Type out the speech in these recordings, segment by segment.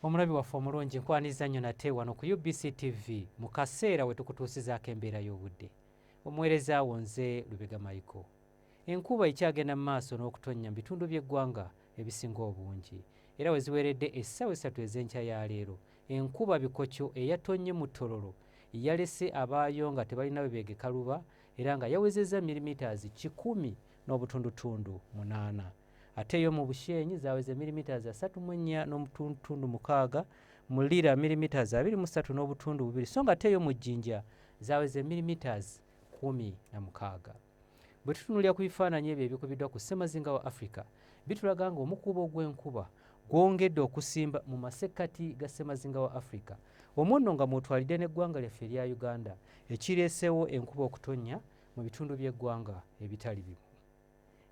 Omulabi waffe omulungi nkwaniza nnyo nate wano ku UBC TV mu kaseera we tukutuusizaako embeera y'obudde. Omuweereza wo nze Lubega Michael. Enkuba ekyagenda mu maaso n'okutonnya mu bitundu by'eggwanga ebisinga obungi. Era we ziweeredde essaawa 3 ez'enkya ya leero, enkuba bikokyo eyatonnye mu Tororo yalese abaayo nga tebalina we beegekaluba era nga yawezezza milimitaazi 10.8. Ate yo mu Bushenyi zaweze milimitaazi 3.4, mu Lira milimitaazi 23.2, so nga ate yo mu Jjinja zaweze milimitaazi 16. Bwe tutunulira ku bifaananyi ebyo ebikubiddwa ku ssemazinga wa Africa, bitulaga nga omukuubo gw'enkuba gwongedde okusimba mu masekkati ga ssemazinga wa Africa. Omwo nga mwotwalidde n'eggwanga lyaffe erya Uganda ekireeseewo enkuba okutonnya mu bitundu by'eggwanga ebitali bimu.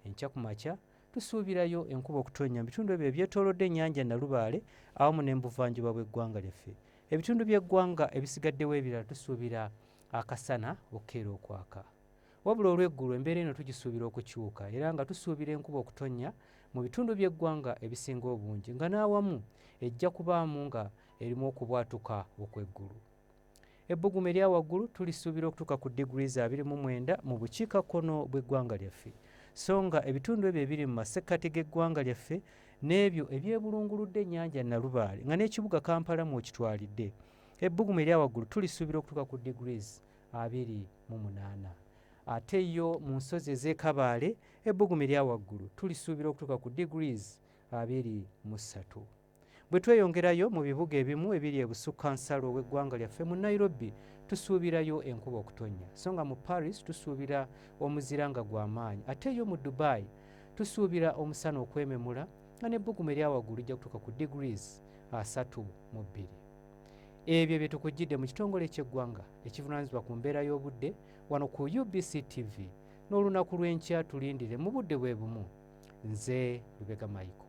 Enkya ku makya tusuubirayo enkuba okutonnya mu bitundu ebyo ebyetoolodde ennyanja Nalubaale awamu n'embuvanjuba bw'eggwanga lyaffe. Ebitundu by'eggwanga ebisigaddewo ebirala tusuubira akasana okkeera okwaka. Wabula olw'eggulu embeera eno tugisuubira okukyuka era nga tusuubira enkuba okutonnya mu bitundu by'eggwanga ebisinga obungi nga n'awamu ejja kubaamu nga erimu okubwatuka okw'eggulu. Ebbugumu erya waggulu tulisuubira okutuuka ku degrees 29 mu bukiikakkono bw'eggwanga lyaffe, so nga ebitundu ebyo ebiri mu masekkati g'eggwanga lyaffe n'ebyo ebyebulunguludde ennyanja Nalubaale nga n'ekibuga Kampala mw'okitwalidde, ebbugumu erya waggulu tulisuubira okutuuka ku degrees 28. Ate yo mu nsozi ez'e Kabaale ebbugumu erya waggulu tulisuubira okutuuka ku degrees 23. Bwe tweyongerayo mu bibuga ebimu ebiri ebusukkansalo w'eggwanga lyaffe, mu Nairobi tusuubirayo enkuba okutonnya, so nga mu Paris tusuubira omuzira nga gw'amaanyi, ate yo mu Dubai tusuubira omusana okwememula nga n'ebbugumu erya waggulu lijja kutuuka ku degrees 32. Ebyo bye tukujjidde mu kitongole ky'eggwanga ekivunaanyizibwa ku mbeera y'obudde wano ku UBC TV, n'olunaku lw'enkya tulindire mu budde bwe bumu. Nze Lubega Michael.